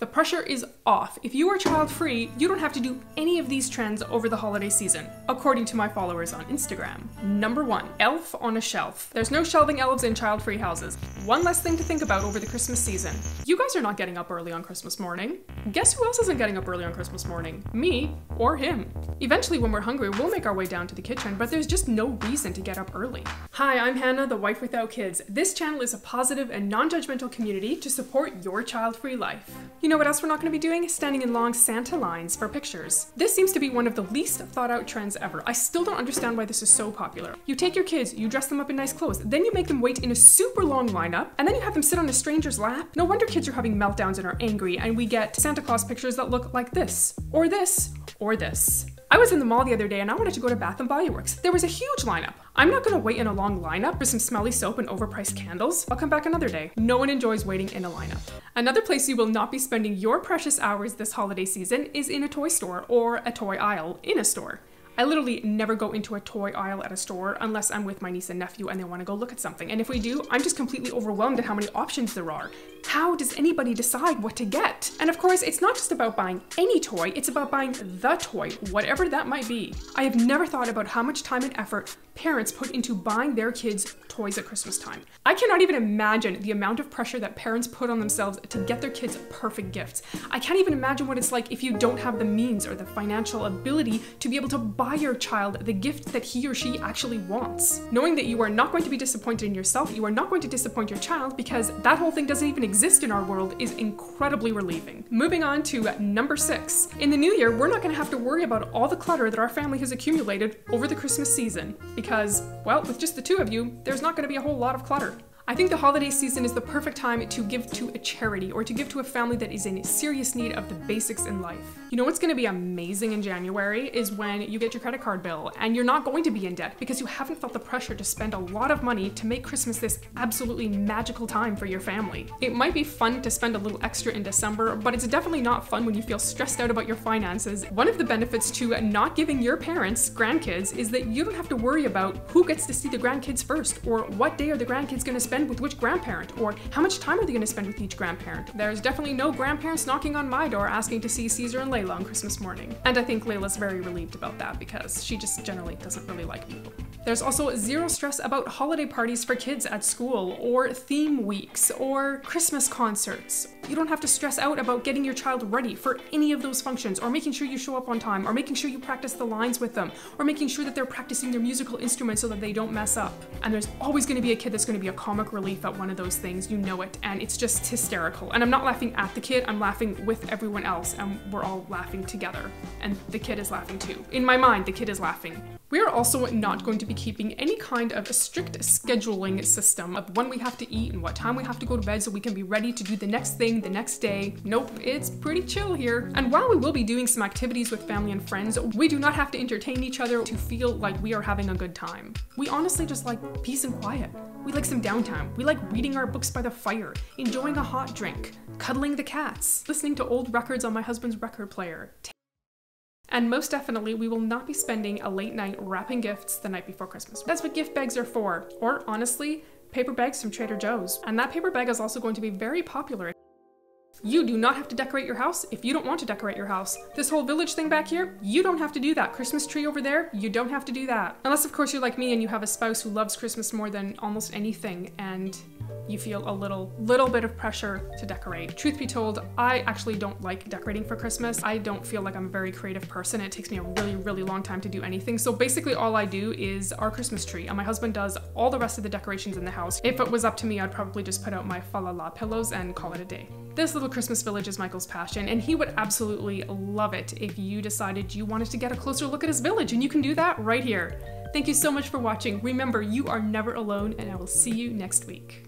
The pressure is off. If you are child-free, you don't have to do any of these trends over the holiday season, according to my followers on Instagram. Number 1, elf on a shelf. There's no shelving elves in child-free houses. One less thing to think about over the Christmas season. You guys are not getting up early on Christmas morning. Guess who else isn't getting up early on Christmas morning? Me or him. Eventually, when we're hungry, we'll make our way down to the kitchen, but there's just no reason to get up early. Hi, I'm Hannah, the wife without kids. This channel is a positive and non-judgmental community to support your child-free life. You know what else we're not going to be doing? Standing in long Santa lines for pictures. This seems to be one of the least thought out trends ever. I still don't understand why this is so popular. You take your kids, you dress them up in nice clothes, then you make them wait in a super long lineup, and then you have them sit on a stranger's lap. No wonder kids are having meltdowns and are angry, and we get Santa Claus pictures that look like this, or this, or this. I was in the mall the other day and I wanted to go to Bath & Body Works. There was a huge lineup. I'm not gonna wait in a long lineup for some smelly soap and overpriced candles. I'll come back another day. No one enjoys waiting in a lineup. Another place you will not be spending your precious hours this holiday season is in a toy store or a toy aisle in a store. I literally never go into a toy aisle at a store unless I'm with my niece and nephew and they want to go look at something. And if we do, I'm just completely overwhelmed at how many options there are. How does anybody decide what to get? And of course, it's not just about buying any toy, it's about buying the toy, whatever that might be. I have never thought about how much time and effort parents put into buying their kids toys at Christmas time. I cannot even imagine the amount of pressure that parents put on themselves to get their kids perfect gifts. I can't even imagine what it's like if you don't have the means or the financial ability to be able to buy your child the gift that he or she actually wants. Knowing that you are not going to be disappointed in yourself, you are not going to disappoint your child because that whole thing doesn't even exist in our world is incredibly relieving. Moving on to number 6. In the new year, we're not going to have to worry about all the clutter that our family has accumulated over the Christmas season because, well, with just the two of you, there's not going to be a whole lot of clutter. I think the holiday season is the perfect time to give to a charity or to give to a family that is in serious need of the basics in life. You know what's going to be amazing in January is when you get your credit card bill and you're not going to be in debt because you haven't felt the pressure to spend a lot of money to make Christmas this absolutely magical time for your family. It might be fun to spend a little extra in December, but it's definitely not fun when you feel stressed out about your finances. One of the benefits to not giving your parents grandkids is that you don't have to worry about who gets to see the grandkids first or what day are the grandkids going to spend with which grandparent, or how much time are they going to spend with each grandparent. There's definitely no grandparents knocking on my door asking to see Caesar and Layla on Christmas morning. And I think Layla's very relieved about that because she just generally doesn't really like people. There's also zero stress about holiday parties for kids at school, or theme weeks, or Christmas concerts. You don't have to stress out about getting your child ready for any of those functions, or making sure you show up on time, or making sure you practice the lines with them, or making sure that they're practicing their musical instruments so that they don't mess up. And there's always going to be a kid that's going to be a comic relief at one of those things, you know it, and it's just hysterical. And I'm not laughing at the kid, I'm laughing with everyone else, and we're all laughing together. And the kid is laughing too. In my mind, the kid is laughing. We are also not going to be keeping any kind of a strict scheduling system of when we have to eat and what time we have to go to bed so we can be ready to do the next thing the next day. Nope, it's pretty chill here. And while we will be doing some activities with family and friends, we do not have to entertain each other to feel like we are having a good time. We honestly just like peace and quiet. We like some downtime. We like reading our books by the fire, enjoying a hot drink, cuddling the cats, listening to old records on my husband's record player. And most definitely, we will not be spending a late night wrapping gifts the night before Christmas. That's what gift bags are for. Or honestly, paper bags from Trader Joe's. And that paper bag is also going to be very popular. You do not have to decorate your house if you don't want to decorate your house. This whole village thing back here, you don't have to do that. Christmas tree over there, you don't have to do that. Unless of course you're like me and you have a spouse who loves Christmas more than almost anything and you feel a little bit of pressure to decorate. Truth be told, I actually don't like decorating for Christmas. I don't feel like I'm a very creative person. It takes me a really long time to do anything. So basically all I do is our Christmas tree, and my husband does all the rest of the decorations in the house. If it was up to me, I'd probably just put out my fa la la pillows and call it a day. This little Christmas village is Michael's passion, and he would absolutely love it if you decided you wanted to get a closer look at his village, and you can do that right here. Thank you so much for watching. Remember, you are never alone, and I will see you next week.